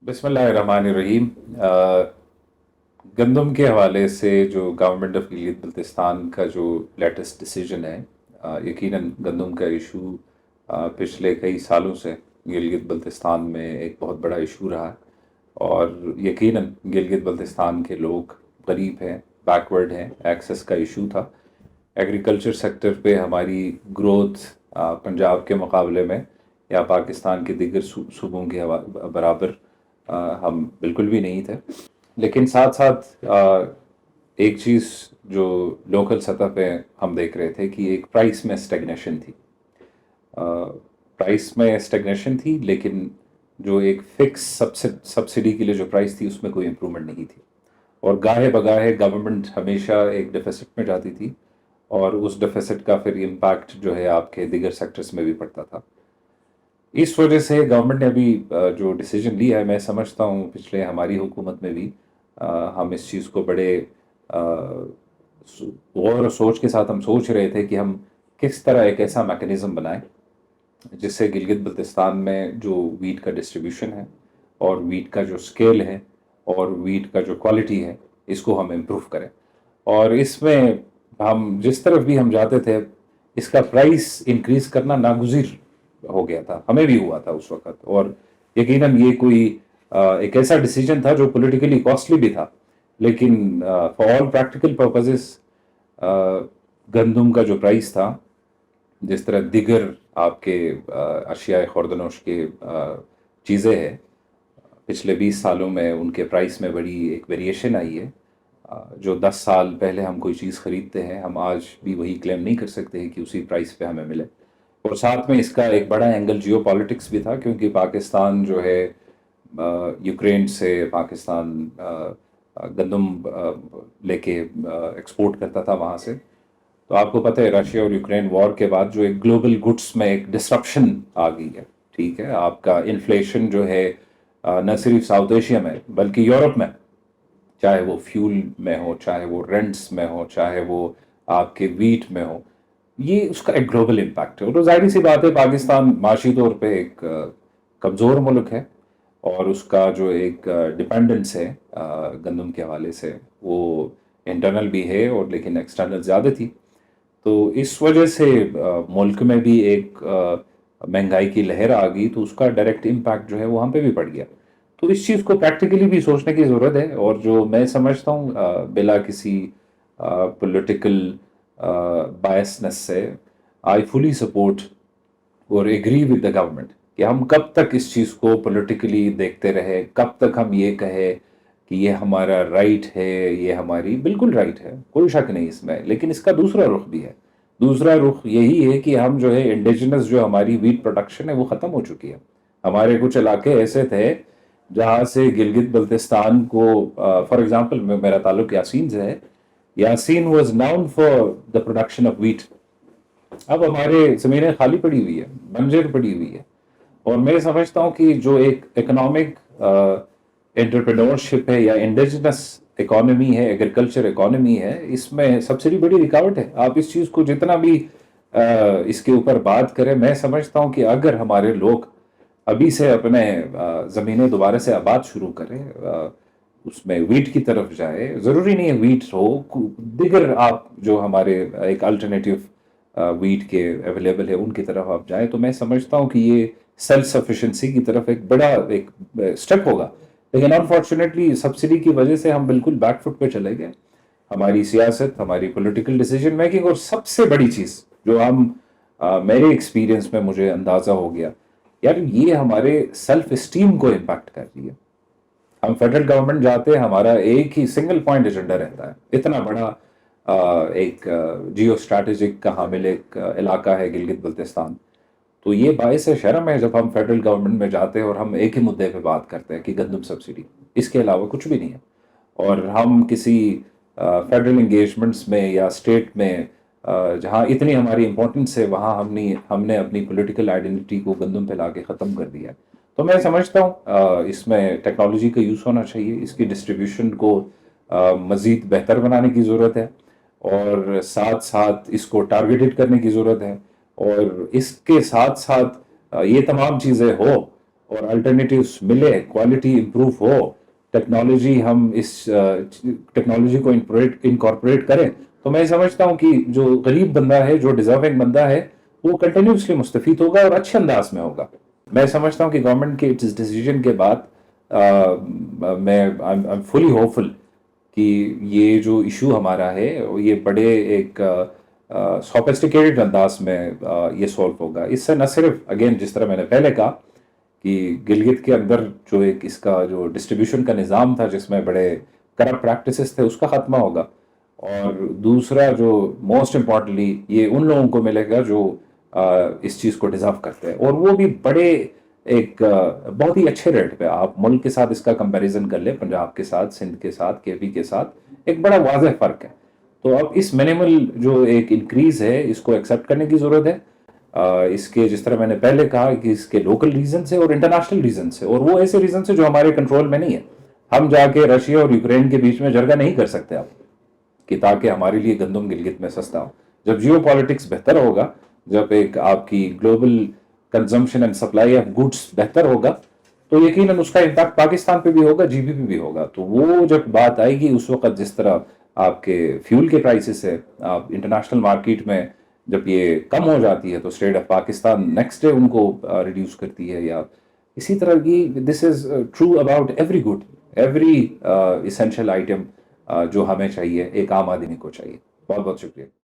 बिस्मिल्लाहिर्रहमानिर्रहीम। गंदम के हवाले से जो गवर्नमेंट ऑफ गिलगित बल्तिस्तान का जो लेटेस्ट डिसीजन है, यकीनन गंदम का इशू पिछले कई सालों से गिलगित बल्तिस्तान में एक बहुत बड़ा इशू रहा है। और यकीनन गिलगित बल्तिस्तान के लोग गरीब हैं, बैकवर्ड हैं, एक्सेस का इशू था। एग्रीकल्चर सेक्टर पे हमारी ग्रोथ पंजाब के मुकाबले में या पाकिस्तान के दीगर सूबों के बराबर हम बिल्कुल भी नहीं थे। लेकिन साथ साथ एक चीज़ जो लोकल सतह पे हम देख रहे थे कि एक प्राइस में स्टेगनेशन थी। प्राइस में स्टेगनेशन थी, लेकिन जो एक फिक्स सब्सिडी के लिए जो प्राइस थी उसमें कोई इम्प्रूवमेंट नहीं थी। और गाहे बगाहे गवर्नमेंट हमेशा एक डेफिसिट में जाती थी, और उस डेफिसिट का फिर इम्पैक्ट जो है आपके दिगर सेक्टर्स में भी पड़ता था। इस वजह से गवर्नमेंट ने अभी जो डिसीजन लिया है, मैं समझता हूँ पिछले हमारी हुकूमत में भी हम इस चीज़ को बड़े गौर और सोच के साथ हम सोच रहे थे कि हम किस तरह एक ऐसा मैकेनिज़्म बनाएं जिससे गिलगित बल्तिस्तान में जो वीट का डिस्ट्रीब्यूशन है और वीट का जो स्केल है और वीट का जो क्वालिटी है, इसको हम इम्प्रूव करें। और इसमें हम जिस तरफ भी हम जाते थे, इसका प्राइस इंक्रीज़ करना नागुज़ीर हो गया था, हमें भी हुआ था उस वक्त। और यकीनन ये कोई एक ऐसा डिसीजन था जो पॉलिटिकली कॉस्टली भी था, लेकिन फॉर ऑल प्रैक्टिकल पर्पसेस गंदम का जो प्राइस था, जिस तरह दिगर आपके अशिया खुर्दनोश के चीज़ें हैं, पिछले 20 सालों में उनके प्राइस में बड़ी एक वेरिएशन आई है। जो 10 साल पहले हम कोई चीज़ ख़रीदते हैं, हम आज भी वही क्लेम नहीं कर सकते हैं कि उसी प्राइस पे हमें मिले। और साथ में इसका एक बड़ा एंगल जियो पॉलिटिक्स भी था, क्योंकि पाकिस्तान जो है यूक्रेन से पाकिस्तान गंदम लेके एक्सपोर्ट करता था वहाँ से। तो आपको पता है रशिया और यूक्रेन वॉर के बाद जो एक ग्लोबल गुड्स में एक डिस्रप्शन आ गई है। ठीक है, आपका इन्फ्लेशन जो है न सिर्फ साउथ एशिया में बल्कि यूरोप में, चाहे वो फ्यूल में हो, चाहे वो रेंट्स में हो, चाहे वो आपके वीट में हो, ये उसका एक ग्लोबल इम्पैक्ट है। और तो जाहिर सी बात है, पाकिस्तान माशी तौर पे एक कमज़ोर मुल्क है, और उसका जो एक डिपेंडेंस है गंदम के हवाले से, वो इंटरनल भी है और लेकिन एक्सटर्नल ज़्यादा थी। तो इस वजह से मुल्क में भी एक महंगाई की लहर आ गई, तो उसका डायरेक्ट इम्पैक्ट जो है वो हम पे भी पड़ गया। तो इस चीज़ को प्रैक्टिकली भी सोचने की ज़रूरत है। और जो मैं समझता हूँ बिला किसी पॉलिटिकल बायसनेस से, आई फुली सपोर्ट और एग्री विद द गवर्नमेंट कि हम कब तक इस चीज़ को पॉलिटिकली देखते रहे, कब तक हम ये कहे कि ये हमारा राइट है, ये हमारी बिल्कुल राइट है, कोई शक नहीं इसमें। लेकिन इसका दूसरा रुख भी है। दूसरा रुख यही है कि हम जो है इंडिजिनस जो हमारी वीट प्रोडक्शन है वो ख़त्म हो चुकी है। हमारे कुछ इलाके ऐसे थे जहाँ से गिलगित बल्तिस्तान को, फॉर एग्जांपल मेरा ताल्लुक यासीन से है, Yasin was noun for the production of wheat. अब हमारे ज़मीनें खाली पड़ी हुई है, बंजर पड़ी हुई है। और मैं समझता हूँ कि जो एक इकोनॉमिक एंटरप्रेन्योरशिप है या इंडिजिनस इकोनॉमी है, एग्रीकल्चर इकोनॉमी है, इसमें सबसे बड़ी रुकावट है। आप इस चीज़ को जितना भी इसके ऊपर बात करें, मैं समझता हूँ कि अगर हमारे लोग अभी से अपने ज़मीनें दोबारा से आबाद शुरू करें, उसमें वीट की तरफ जाए, ज़रूरी नहीं है वीट हो, दिगर आप जो हमारे एक अल्टरनेटिव वीट के अवेलेबल है उनकी तरफ आप जाएं, तो मैं समझता हूँ कि ये सेल्फ सफिशेंसी की तरफ एक बड़ा एक स्टेप होगा। लेकिन अनफॉर्चुनेटली सब्सिडी की वजह से हम बिल्कुल बैकफुट पे चले गए। हमारी सियासत, हमारी पॉलिटिकल डिसीजन मेकिंग, और सबसे बड़ी चीज़ जो हम मेरे एक्सपीरियंस में मुझे अंदाज़ा हो गया, यार ये हमारे सेल्फ इस्टीम को इम्पैक्ट कर रही है। हम फेडरल गवर्नमेंट जाते हैं, हमारा एक ही सिंगल पॉइंट एजेंडा रहता है। इतना बड़ा एक जियो स्ट्रैटेजिक का हामिल एक इलाका है गिलगित बल्तिस्तान। तो ये बायस शर्म है जब हम फेडरल गवर्नमेंट में जाते हैं और हम एक ही मुद्दे पे बात करते हैं कि गंदम सब्सिडी, इसके अलावा कुछ भी नहीं है। और हम किसी फेडरल इंगेजमेंट्स में या स्टेट में जहाँ इतनी हमारी इम्पोर्टेंस है, वहाँ हमने अपनी पॉलिटिकल आइडेंटिटी को गंदम पे लाके ख़त्म कर दिया है। तो मैं समझता हूँ इसमें टेक्नोलॉजी का यूज़ होना चाहिए, इसकी डिस्ट्रीब्यूशन को मज़ीद बेहतर बनाने की ज़रूरत है, और साथ साथ इसको टारगेटेड करने की ज़रूरत है। और इसके साथ साथ ये तमाम चीज़ें हो اور الٹرنیٹیوز ملے، کوالٹی امپروو ہو، ٹیکنالوجی ہم اس ٹیکنالوجی کو انکارپوریٹ کریں، تو میں سمجھتا ہوں کہ جو غریب بندہ ہے، جو ڈیزرونگ بندہ ہے، وہ کنٹینیوسلی مستفید ہوگا اور اچھے انداز میں ہوگا۔ میں سمجھتا ہوں کہ گورنمنٹ کے اس ڈیسیجن کے بعد میں فلی ہوپ فل کہ یہ جو ایشو ہمارا ہے یہ بڑے ایک سوفسٹیکیٹڈ انداز میں یہ سولو ہوگا۔ اس سے نہ صرف اگین جس طرح میں نے پہلے کہا کہ گلگت کے اندر جو ایک اس کا جو ڈسٹریبیوشن کا نظام تھا جس میں بڑے کرپٹ پریکٹسز تھے، اس کا خاتمہ ہوگا، اور دوسرا جو موسٹ امپورٹنٹلی یہ ان لوگوں کو ملے گا جو اس چیز کو ڈیزرو کرتے ہیں، اور وہ بھی بڑے ایک بہت ہی اچھے ریٹ پہ۔ آپ ملک کے ساتھ اس کا کمپیریزن کر لیں، پنجاب کے ساتھ، سندھ کے ساتھ، کے پی کے ساتھ، ایک بڑا واضح فرق ہے۔ تو اب اس منیمل جو ایک انکریز ہے اس کو ایکسیپٹ کرنے کی ضرورت ہے۔ اس کے جس طرح میں نے پہلے کہا کہ اس کے لوکل ریزنس ہے اور انٹرنیشنل ریزنس ہے، اور وہ ایسے ریزنس ہیں جو ہمارے کنٹرول میں نہیں ہے۔ ہم جا کے رشیا اور یوکرین کے بیچ میں جرگہ نہیں کر سکتے آپ کہ تاکہ ہمارے لیے گندم گلگت میں سستا ہو۔ جب جیو پالیٹکس بہتر ہوگا، جب ایک آپ کی global consumption and supply of goods بہتر ہوگا، تو یقیناً اس کا امپیکٹ پاکستان پہ بھی ہوگا، جی ڈی پی بھی ہوگا۔ تو وہ جب بات آئے گی اس وقت جس طرح آپ کے فیول کے پرائسز ہے، آپ انٹرنیشنل مارکیٹ میں جب یہ کم ہو جاتی ہے تو state of Pakistan next day ان کو ریڈیوس کرتی ہے، یا اسی طرح کی this is true about every good, every essential item جو ہمیں چاہیے، ایک عام آدمی کو چاہیے۔ بہت بہت شکریہ۔